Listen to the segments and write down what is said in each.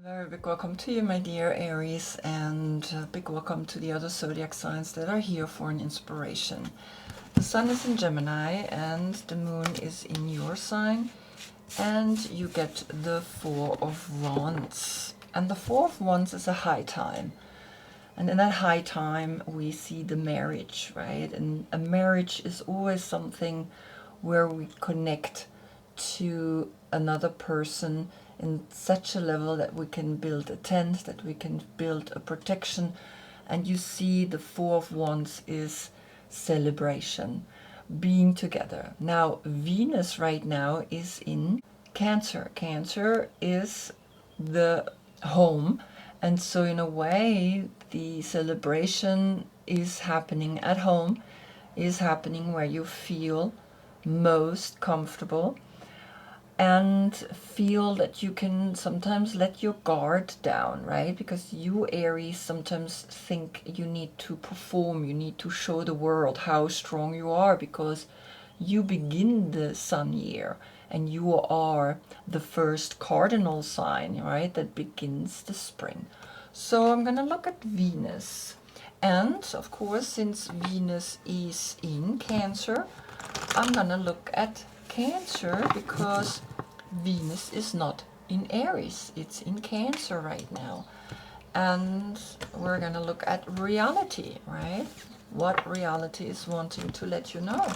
Very big welcome to you, my dear Aries, and a big welcome to the other zodiac signs that are here for an inspiration. The sun is in Gemini and the moon is in your sign, and you get the Four of Wands. And the Four of Wands is a high time. And in that high time, we see the marriage, right? And a marriage is always something where we connect to another person in such a level that we can build a tent, that we can build a protection. And you see the Four of Wands is celebration, being together. Now, Venus right now is in Cancer. Cancer is the home. And so in a way, the celebration is happening at home, is happening where you feel most comfortable and feel that you can sometimes let your guard down, right? Because you, Aries, sometimes think you need to perform, you need to show the world how strong you are because you begin the sun year and you are the first cardinal sign, right, that begins the spring. So I'm going to look at Venus. And of course, since Venus is in Cancer, I'm going to look at Cancer because Venus is not in Aries. It's in Cancer right now. And we're going to look at reality, right? What reality is wanting to let you know.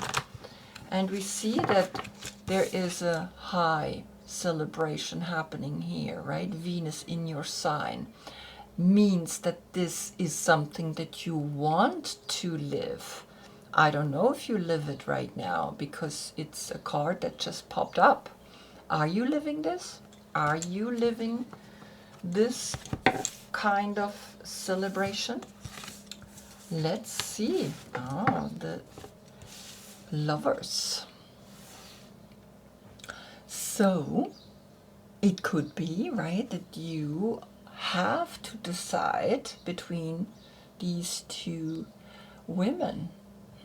And we see that there is a high celebration happening here, right? Venus in your sign means that this is something that you want to live. I don't know if you live it right now because it's a card that just popped up. Are you living this? Are you living this kind of celebration? Let's see. Oh, the Lovers. So it could be, right, that you have to decide between these two women.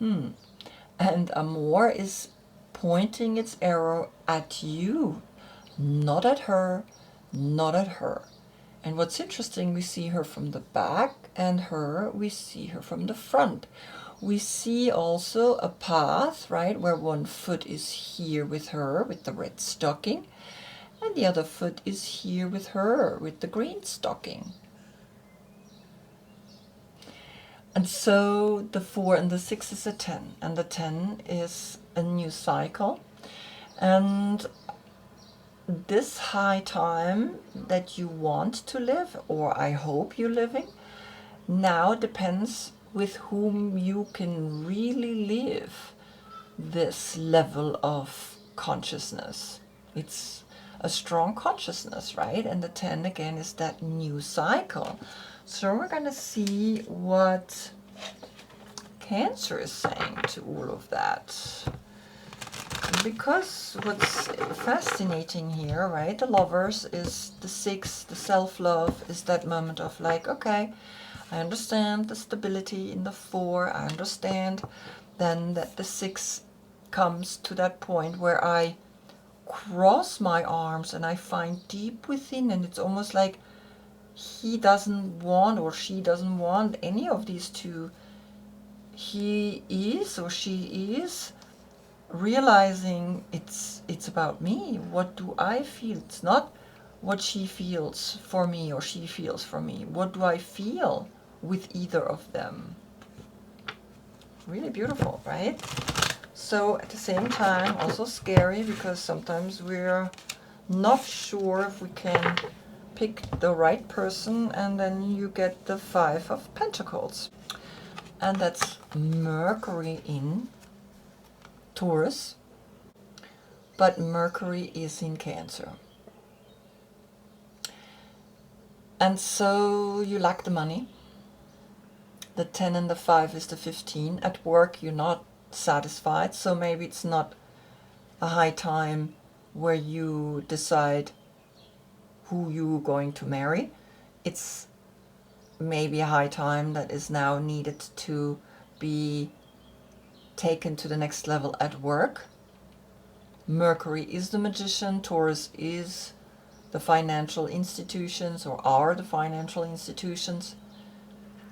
And Amor is pointing its arrow at you, not at her, not at her. And what's interesting, we see her from the back, and her, we see her from the front. We see also a path, right, where one foot is here with her, with the red stocking, and the other foot is here with her, with the green stocking. And so the 4 and the 6 is a 10, and the 10 is a new cycle. And this high time that you want to live, or I hope you're living, now depends with whom you can really live this level of consciousness. It's a strong consciousness, right? And the 10 again is that new cycle. So we're going to see what Cancer is saying to all of that. Because what's fascinating here, right, the Lovers is the 6, the self-love is that moment of like, okay, I understand the stability in the 4, I understand then that the 6 comes to that point where I cross my arms and I find deep within, and it's almost like he doesn't want or she doesn't want any of these two. He is or she is realizing it's about me. What do I feel? It's not what she feels for me or she feels for me. What do I feel with either of them? Really beautiful, right? So at the same time also scary because sometimes we're not sure if we can pick the right person, and then you get the 5 of Pentacles. And that's Mercury in Taurus, but Mercury is in Cancer. And so you lack the money. The 10 and the 5 is the 15. At work you're not satisfied, so maybe it's not a high time where you decide who you're going to marry. It's maybe a high time that is now needed to be taken to the next level at work. Mercury is the Magician, Taurus is the financial institutions, or are the financial institutions.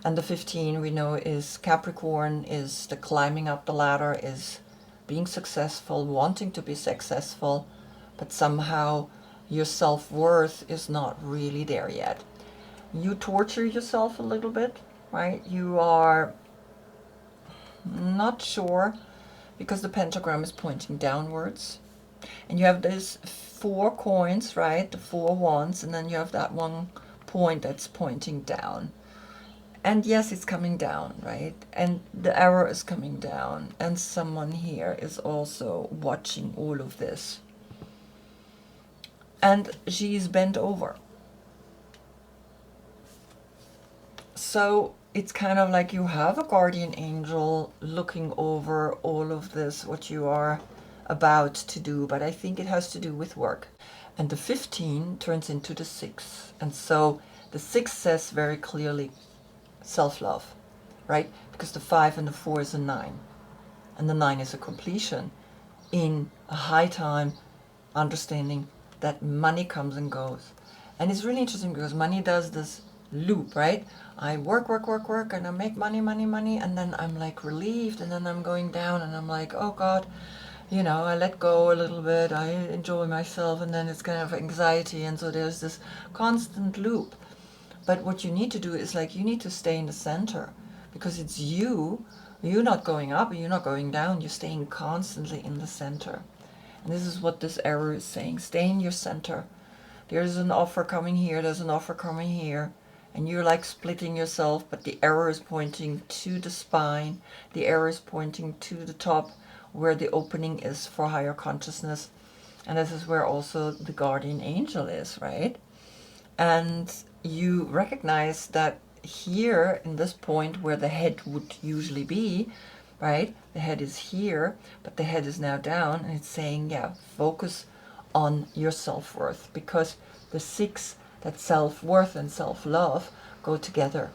And the 15 we know is Capricorn, is the climbing up the ladder, is being successful, wanting to be successful, but somehow your self-worth is not really there yet. You torture yourself a little bit, right? You are not sure, because the pentagram is pointing downwards. And you have this 4 coins, right? The 4 wands, and then you have that one point that's pointing down. And yes, it's coming down, right? And the arrow is coming down. And someone here is also watching all of this. And she is bent over. So it's kind of like you have a guardian angel looking over all of this, what you are about to do. But I think it has to do with work. And the 15 turns into the 6. And so the 6 says very clearly self-love, right? Because the 5 and the 4 is a 9. And the 9 is a completion in a high time, understanding that money comes and goes. And it's really interesting because money does this loop, right? I work, and I make money, and then I'm like relieved, and then I'm going down, and I'm like, oh God, you know, I let go a little bit, I enjoy myself, and then it's kind of anxiety, and so there's this constant loop. But what you need to do is, like, you need to stay in the center, because it's you're not going up, you're not going down, you're staying constantly in the center. And this is what this arrow is saying: stay in your center. There's an offer coming here, there's an offer coming here, and you're like splitting yourself, but the arrow is pointing to the spine, the arrow is pointing to the top, where the opening is for higher consciousness. And this is where also the guardian angel is, right? And you recognize that here, in this point where the head would usually be, right? The head is here, but the head is now down, and it's saying, yeah, focus on your self-worth, because the 6, that self-worth and self-love go together.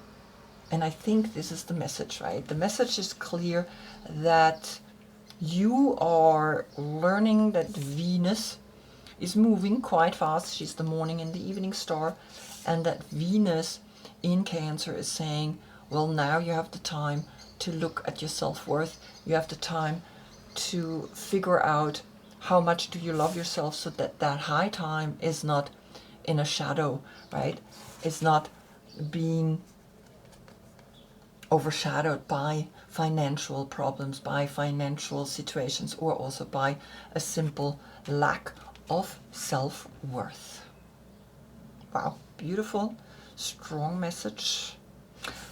And I think this is the message, right? The message is clear that you are learning that Venus is moving quite fast. She's the morning and the evening star, and that Venus in Cancer is saying, well, now you have the time to look at your self-worth. You have the time to figure out how much do you love yourself, so that that high time is not in a shadow, right? It's not being overshadowed by financial problems, by financial situations, or also by a simple lack of self-worth. Wow, beautiful, strong message.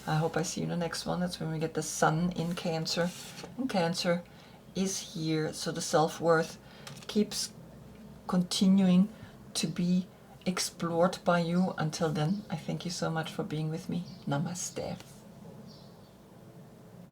I hope I see you in the next one. That's when we get the sun in Cancer. And Cancer is here, so the self-worth keeps continuing to be explored by you. Until then, I thank you so much for being with me. Namaste.